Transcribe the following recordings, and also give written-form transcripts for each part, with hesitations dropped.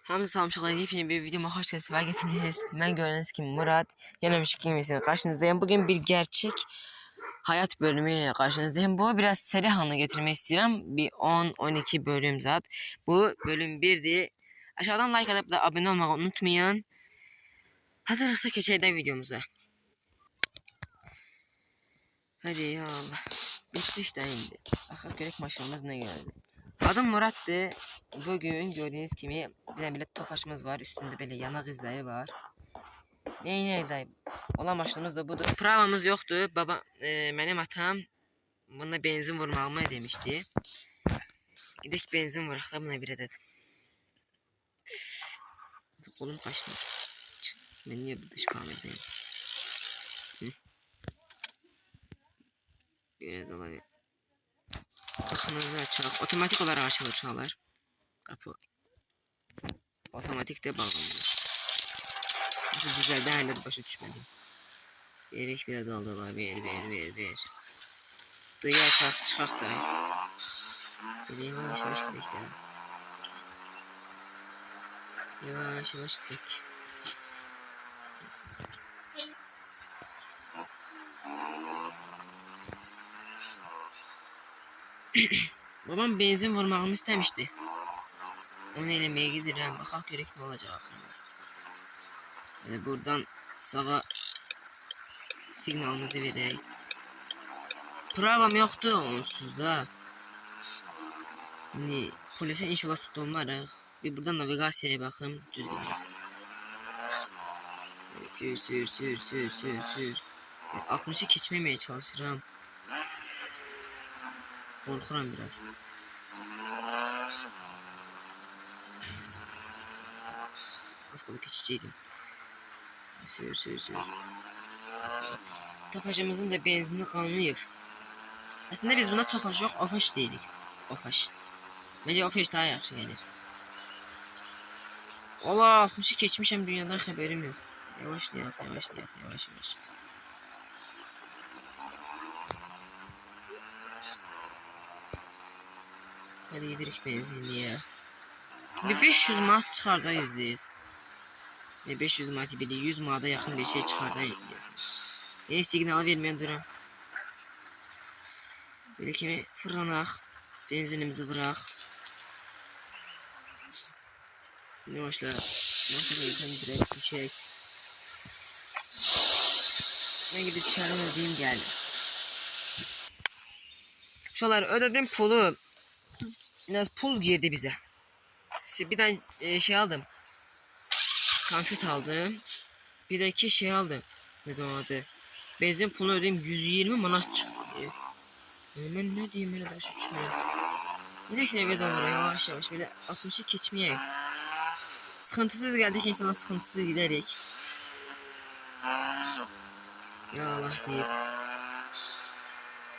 Hamza Samşık'la yepyeni bir videoma hoş geldiniz. Sefa getirmişsiniz. Ben gördüğünüz gibi Murat. Yine bir şekilde karşınızdayım. Bugün bir gerçek hayat bölümüyle karşınızdayım. Bu biraz seri haline getirmek istiyorum. Bir 10-12 bölüm zaten. Bu bölüm 1'di. Aşağıdan like atıp da abone olmayı unutmayın. Hazırsa geçelim videomuza. Hadi ya Allah. Bitti işte indi. Aha görek maşamız ne geldi. Adım Murat'tı. Bugün gördüğünüz gibi bir tofaşımız var. Üstünde böyle yanak izleri var. Neydi? Olan başlığımız da budur. Pravamız yoktu. Benim atam buna benzin vurmağımı demişti. Gidek benzin vurak da buna bir dedim. Kolum kaçtı. Ben niye bu dış kameradayım? Bir de olabilir. Kapımızı açalım. Otomatik olarak açılır şunlar. Kapı. Otomatik de bağlanıyor. Bu güzel de hala başa düşmedim. Verek bir daldalar ver. Dıyar çıkak da. Böyle yavaş gidelim de. Yavaş gidelim. Babam benzin vurmağımı istemişti. Onu elemeye giderim. Bakak görek ne olacak aklımız. Yani buradan sağa signalımızı vereyim. Pravam yoktu onsuz da. Yani polise inşallah tutulmarıq. Bir buradan navigasyaya bakım. Düzgün. Sür. 60'ı geçmemeye çalışıram. Korkuram biraz. Az kadar geçeceydim. Sür. Tofaşımızın da benzini kalmayıb. Aslında biz buna tofaş yok, ofaş deyirik. Ofaş. Bence ofaş daha yaxşı gelir. Ola 60'ı geçmişəm, dünyadan xəbərim yox. Yavaşlayaq. Hadi gidirik benzinliyə. Bir 500 manat çıxardayız deyiz. 500 manat bile 100 manata yaxın bir şey çıxardayız. Yine signalı verməyən duram. Böyle kimi fırlanaq. Benzinimizi vuraq. Yavaşla. Direkt çek. Ben gidip çarım ödeyeyim geldim. Şolar ödedim pulu. Biraz pul girdi bize. Bir tane şey aldım. Konfet aldım. Bir de iki şey aldım. Ne adı? Benzin pulunu ödeyim 120 manat çıktı. Ben ne diyeyim öyle daha çok şöyle. Yine eve doğru yavaş böyle 60'ı geçmeyeyim. Sıkıntısız geldik inşallah sıkıntısız giderik. Ya Allah deyip.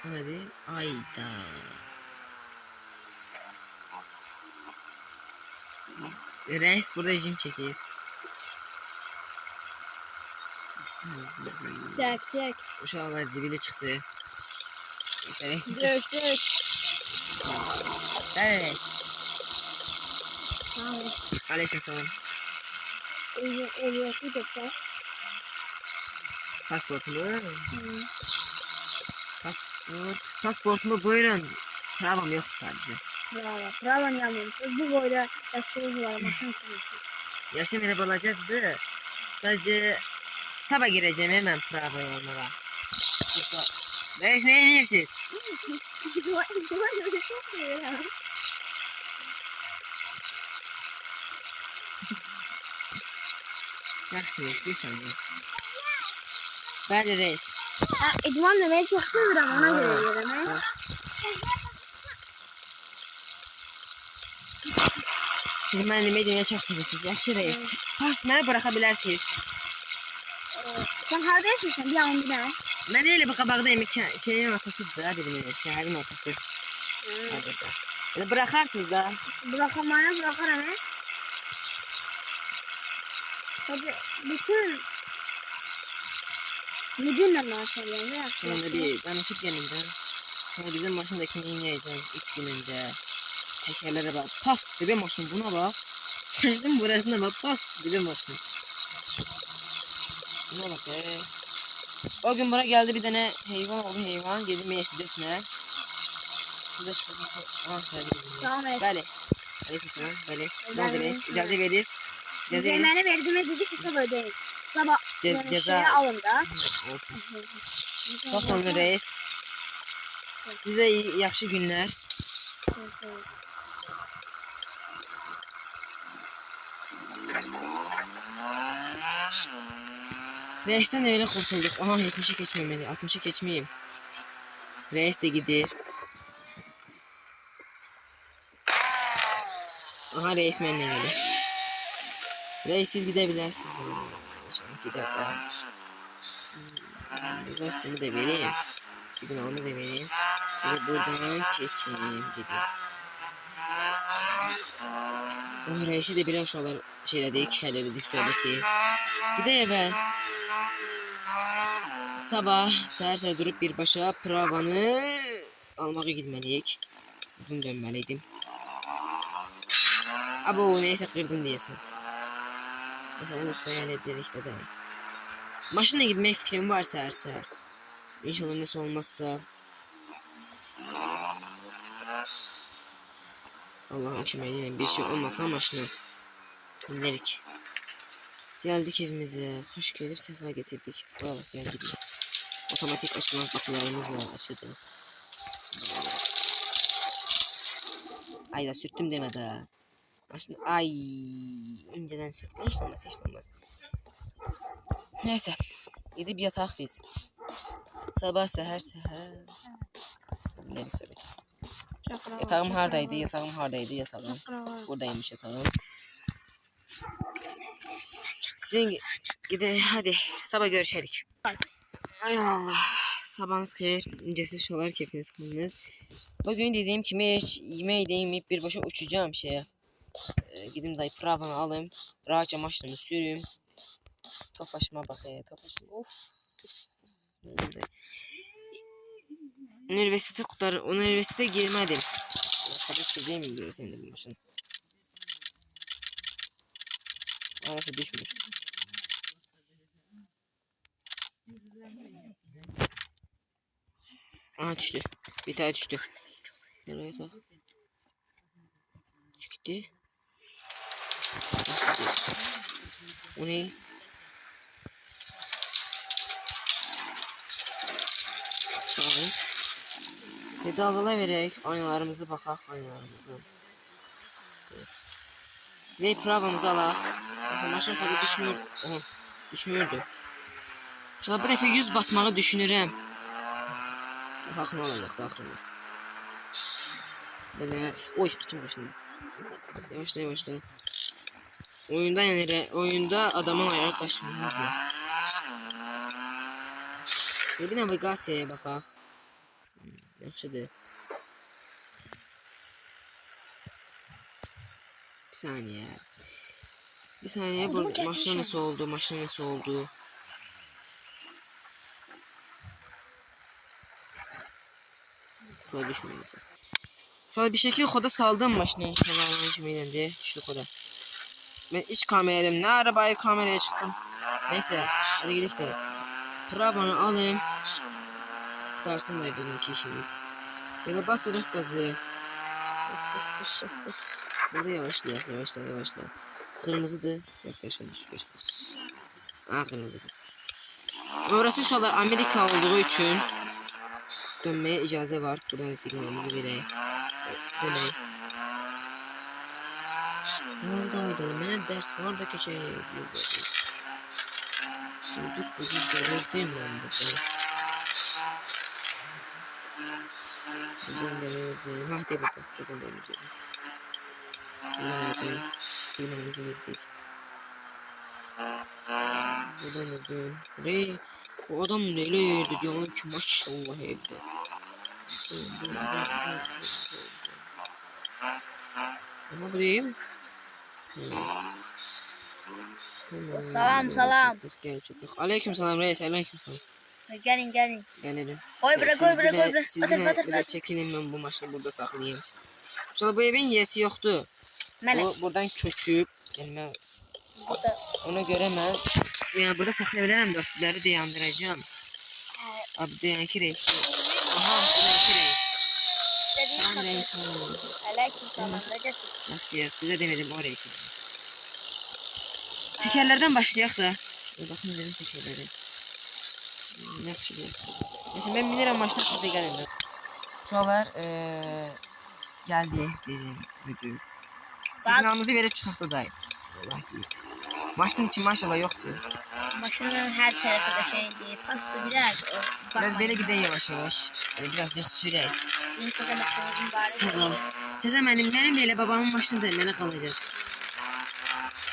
Hadi ayda. Reis burada jim çekir. Çek. Uşaqlar zibili çıktı. Döş. Reis. Sağ ol. Aleyküm selam. Ehliyetli göster. Pasportumu. Pasportumu buyurun. Pravam yok sadece. Bravo yanılmışız. Bu boyda yaşıyoruz var. Makine sürüyorsun. Yaşım yine olacaktı. Sadece sabah gireceğim hemen prava olmaya. Reis ne inirsiniz? Yaxşıyız bir saniye. Bəli reis. İdman demeyi çok seviyorum ona göre demek. İdman demeyi çok sevirsiniz. Yaxşı reis. Pasları bırakabilirsiniz. Sen harda yaşıyorsun bir an bir daha. Ben öyle bir qabaqdayım. Şeyin ortasıdır da dedim. Şehrin ortası. Bırakarsınız da. Bırakamaya bırakarım he. Tabii bütün müdürle maaşlar yani. Yani bir danışıp gelin. Sonra bizim maşındakini ineceğim 3 gününde. Tekerlere bak. Pas gibi maşın buna bak. Açtım burasına bak bas gibi maşın. Ne bak O gün bana geldi bir tane hayvan oldu hayvan. Geldi meysidesine. Burada çıkıyor. Ah geldi bizim Tamam, evet. Bəli. Aleykümselam. Bəli. Ne oldu reis? Aleykümselam. İcazə veririz. İcazə veririz. Yemeğini verdiğime dedi ki sabah ödeyin. Sabah yani Ceza. şeye alın da. Olsun. Çok sağ olun reis. Size yaxşı günler. Reis'ten de öyle kurtulduk. Aha 70'i geçmemeli. 60'ı geçmeyeyim. Reis de gider. Aha reis benimle gelir. Reis siz gidebilirsiniz. Giderler. Burada seni de vereyim. Signalımı da vereyim. Ve buradan geçeyim. Gideyim. O reisi de biraz şuralar şeyledik. Halledik söyledi. Gideyim ben. Sabah səhər durup birbaşa pravanı almağa gitmeliyik. Buradan dönmeliydim. Abo neyse kırdım diyesin. Mesela olursa yani delikte de. Maşınla gitmek fikrim var səhər. İnşallah nesi olmazsa. Allah'ım şemeyle bir şey olmasa maşına. Dinlerik. Geldik evimize. Hoş gelip sefa getirdik. Bak geldik. Otomatik açılan kapılarımızla açıldı. Ay da sürttüm demedi. Başını ay inceden sürttüm. Hiç olmaz hiç olmaz. Neyse. Gidip yatak biz. Sabah seher. Dinledik söhbeti. Yatağım hardaydı yatağım. Buradaymış yatağım. Sizin gide hadi sabah görüşerik. Ay Allah. Sabahınız xeyir. İncesiz şolar keyfiniz kılınız. Bugün dediğim kimi hiç yemeği de yemeyip birbaşa uçacağım şeye. Gidim dayı pravanı alayım. Rahatça maşınımı sürüyüm. Tofaşıma bakayım. Tofaşıma of. Üniversiteye girmedim. Tabii çözeyim mi görürsen de bu maşın. Arası düşmüş. Aha düştü. Bir tane düştü. Nereye tak? Çıktı. O ne? Tamam. Bir dalgala vererek aynalarımızı bakaq aynalarımızdan. Ne pravamızı alaq. Mesela maşın kodu düşmür. Oha, düşmürdü. Şuna bu defa 100 basmağı düşünürəm. Baxaq ne olacaq daxilimiz. Böyle oy tutun başını. Yavaşla. Oyunda adamın ayağı kaçmıyor. Bir navigasiyaya baxaq. Yaxşıdır. Bir saniye burada maşına nasıl oldu? Koda düşmüyorsa. Şöyle bir şekilde koda saldım maşına inşallah düştü koda. Ben iç kameraydım. Ne arabayı kameraya çıktım. Neyse hadi gidelim de. Pravanı alayım. Tutarsın da bugünkü işimiz. Böyle basırıq gazı. Bas. Burada yavaşla. Kırmızıdır. Yok yaşadı süper. Kırmızıdır. Orası şu an Amerika olduğu için dönmeye icazə var. Buradan signalımızı vereyim. Döneyim. Oradaydı. Mənə ders harda keçəyim. Bu güzəlir değil mi burada? Buradan dönüyordu. Hadi bakalım. Buradan dönüyordu. Nerede? Signalımızı verdik. Buradan dön. Buraya bu adam neyle yerdi diyorum ki maşallah evde. Ama buraya mı? Salam. Gel çıktık. Aleykümselam reis aleykümselam. Gelin. Gelelim. Oy bırak. Sizinle bir de çekilin ben bu maşını burada saklayayım. Sonra bu evin yesi yoktu. O buradan köçüp Yəni mən Burada ona görə mən yəni burada saxlaya bilərəm dörtlüləri də yandıracağam. Abi deyən ki reis. Aha, deyən ki reis. istediğin Salam kadar. reis, salam reis. Aleyküm selam. Necəsin? Yaxşıyıq, sizə demədim o reis. Təkərlərdən başlayaq da. Baxın verin təkərləri. Yaxşıdır, yaxşıdır. Neyse ben minirəm maşına siz də gəlin. Uşaqlar gəldi dedim müdür. Signalımızı verib çıxaq da dayı. Allah deyib. Maşının içi maşallah yoxdur. Maşının her tarafı da şeydi. Pastı biraz. Biraz belə gedək yavaş yavaş. Birazcık sürək. Sizin təzə maşınınızın bari. Sağ ol. Təzə mənim də elə babamın maşını da mənə qalacaq.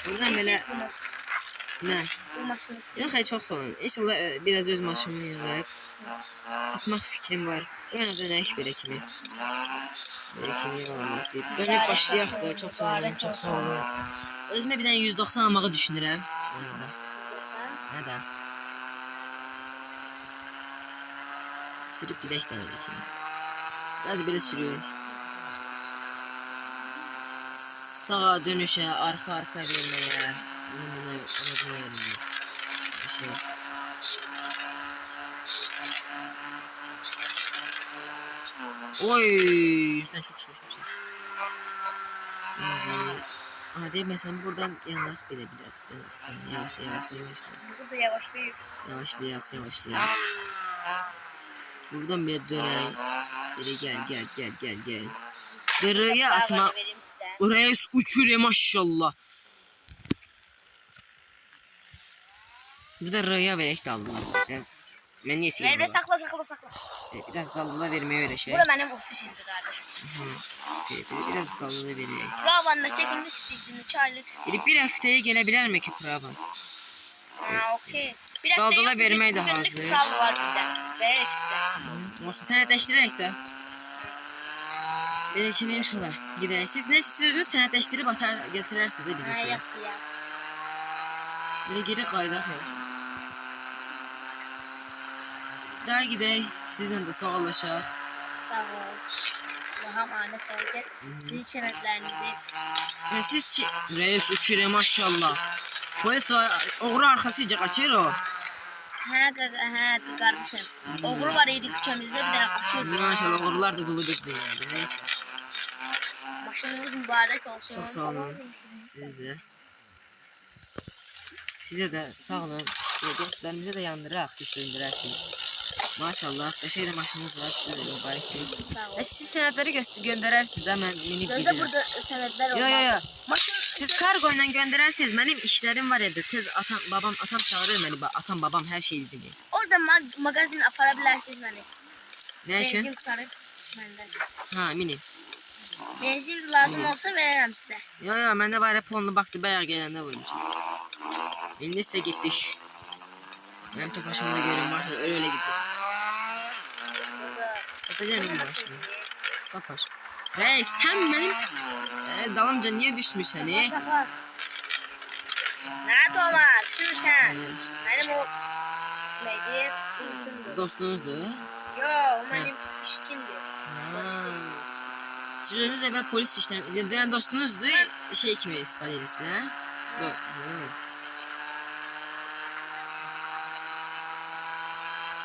Buradan belə nə? Bu maşını istedim. Yox, çox sağ olun. İnşallah biraz öz maşınımı yığıb satmaq fikrim var. Yəni dönək belə kimi. Belə kimi almaq deyib. Dönüb başlayaq da. Çox sağ olun, çox sağ olun. Özümə bir dənə 190 almağı düşünürəm. Orada. Nə də? Sürüb gedək də öyle kimi. Biraz belə sürüyor. Sağa dönüşə, arka verməyə. Bunu verməyə. Bir şey. Oy, yüzden çok şaşırmışım. Hadi mesela buradan yanlış bile biraz. Yavaşla. Burada yavaşlayıp. Yavaşlayak. Buradan bile döney. Böyle gel. Dırıya atma. Oraya uçuruyor maşallah. Bir de rıya verek daldılar. Biraz. Ben niye silahım Verme sakla. Biraz daldıla vermeye öyle şey. Bura benim ofisimdi kardeşim. Biraz daldıla vereyim. Pravanla çekimlik istiyorsun. 3 aylık istiyorsun. Bir haftaya gelebilir mi ki pravan? Ha okey. Bir hafta Daldıla yok, vermeyi de günlük hazır. prava var bizde. Vererek size. Olsun senetleştirerek de. Böyle kimi yaşıyorlar. Gidelim. Siz ne istiyorsunuz senetleştirip atar getirirsiniz de bizim Ha şeye. yap. Böyle geri kaydak ol. Daha gidelim. Sizden de sağlaşaq. Sağ ol. Allah'a emanet ol. Sizin senetlerinizi. Siz reis uçuyor maşallah. Polis oğru arkasıca kaçır o. Ha kardeşim. Oğru var idi küçemizde bir tane koşuyordu. Maşallah oğrular da dolu bekliyor. Neyse. Maşınınız mübarek olsun. Çok sağ olun. Siz de. Size de sağ olun. Dostlarımıza da yandıraq siz söndürərsiniz. Maşallah. Qəşəng də maşınınız var. Size de mübarək deyil. Sağ ol. Siz sənədləri göndərərsiniz də mən minib Gözde gedirəm. burada senetler olmalı. Yo. Maşın Siz kargo ilə göndərərsiniz. Mənim işlərim var evdə. Tez atam çağırır məni. Atam babam hər şeyi dedi. orada magazin aparabilirsiniz beni. Nə Benzin üçün? kurtarıp benden. Ha, mini. Benzin lazım olsa veririm size. Yo, məndə var ponlu baxdı bayaq gələndə vurmuşam. İndi isə getdik. Mənim tofaşımı da görün maşallah öyle gidiyor. Tapacağım bir maşını. Tofaş. Reis sen benim dalımca niye düşmüşsən? Saklan. Ne Thomas? Sürsen. Benim o neydi? Unuttumdu. Dostunuzdur. Yo o benim işçimdi. Siz özünüz evvel polis işlemi, yani dostunuzdur, şey kimi istifadə edirsiniz, hə?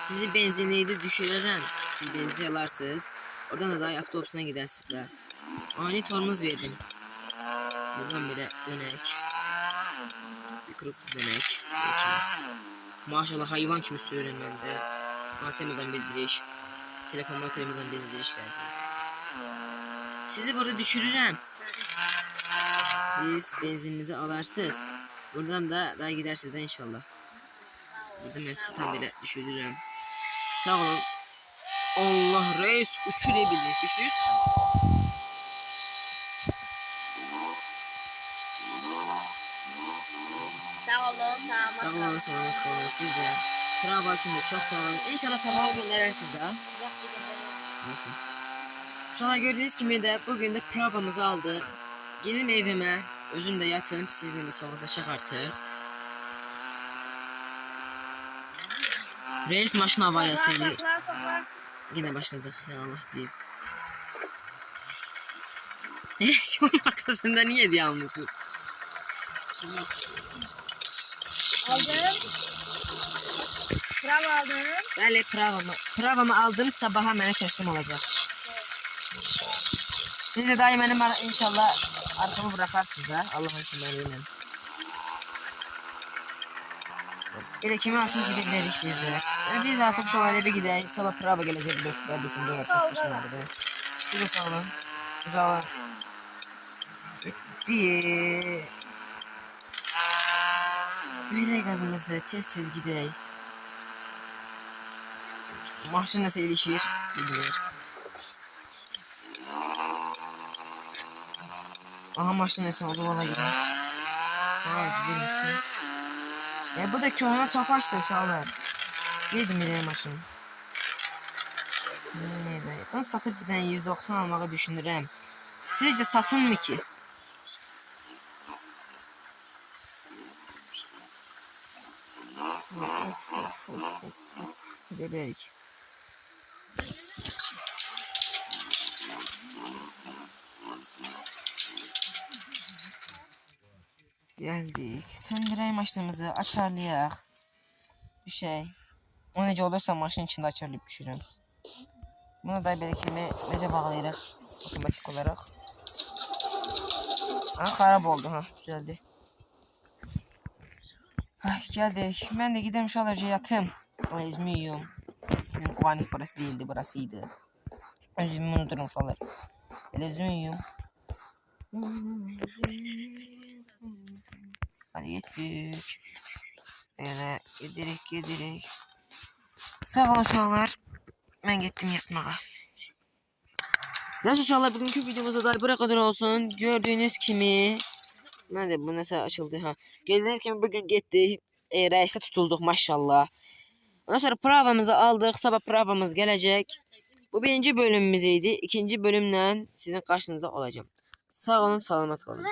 Sizi benzinliydi düşürürəm. Siz benzin alarsınız. Oradan da avtobusuna gidersiniz də. Ani tormuz verdim. Buradan belə dönək. Bir krup dönək. Maşallah hayvan kimi sürürüm mən də. ATM'den bildiriş. Telefonuma ATM'den bildiriş gəldi. Sizi burada düşürürəm. Siz benzininizi alarsınız. Buradan da daha gidersiniz de inşallah. Burada ben sizi tam belə düşürürəm. Sağ olun. Allah reis uçurabildik. Düştünüz? Sağ olun, selamat Sağ olun, selamat olun. Siz de. Prava için de çok sağ olun. İnşallah sabah gönderirsiniz de. Olsun. Uşaqlar gördüğünüz kimi de bugün de provamızı aldık. Gedim evime. Özüm de yatım. Sizinle de sağlaşaq artıq. Reis maşın havayasıyla. Sakla. Yine başladık. Ya Allah deyip. Reis yolun arkasında niye diye almışsın? Aldım. Bravo aldım. Bəli, pravamı aldım, sabaha mənə təslim olacaq. Siz də daim mənim inşallah arxamı bırakarsınız da Allah'ın kimliğiyle. Elə kimi artıq gidebilirik biz də. Biz də artıq şu an eve gidək. Sabah prava gələcək 4-4 Sağ ol, başındadır. Siz də sağ olun. Güzel olun. Getdik. Verək qazımızı tez gidək. Maşın nəsə ilişir, bilmir. Aha maşın nəsə oldu, valla girmiş. Ha, girmiş. Bu da köhnə tofaşdır uşaqlar. Yedim elə maşın. Nə? Bunu satıb bir dənə 190 almağı düşünürəm. Sizcə satın mı ki? Of. Gidebilərik. Geldik. Söndüreyim maşınımızı. Açarlayaq. Bir şey. O necə olursa maşın içində açarlayıb düşürəm. Bunu da belə kimi necə bağlayırıq? Otomatik olaraq. Ha, xarab oldu ha. Düzeldi. Ay, geldik. Ben de gidelim şöyle yatım. Özümü yiyeyim. Vanik burası değildi, burasıydı. Özümü unuturum şöyle. Özümü yiyeyim. Hadi gittik. Öyle giderek. Sağ olun uşaqlar. Ben gittim yatmağa. Neyse uşaqlar, bugünkü videomuzda da buraya kadar olsun. Gördüğünüz kimi ben de bu nasıl açıldı ha. Gördüğünüz kimi bugün gittik. Reis'e tutulduk maşallah. Ondan sonra pravamızı aldık. Sabah pravamız gelecek. Bu birinci bölümümüz idi. İkinci bölümle sizin karşınızda olacağım. Sağ olun, selamat olun.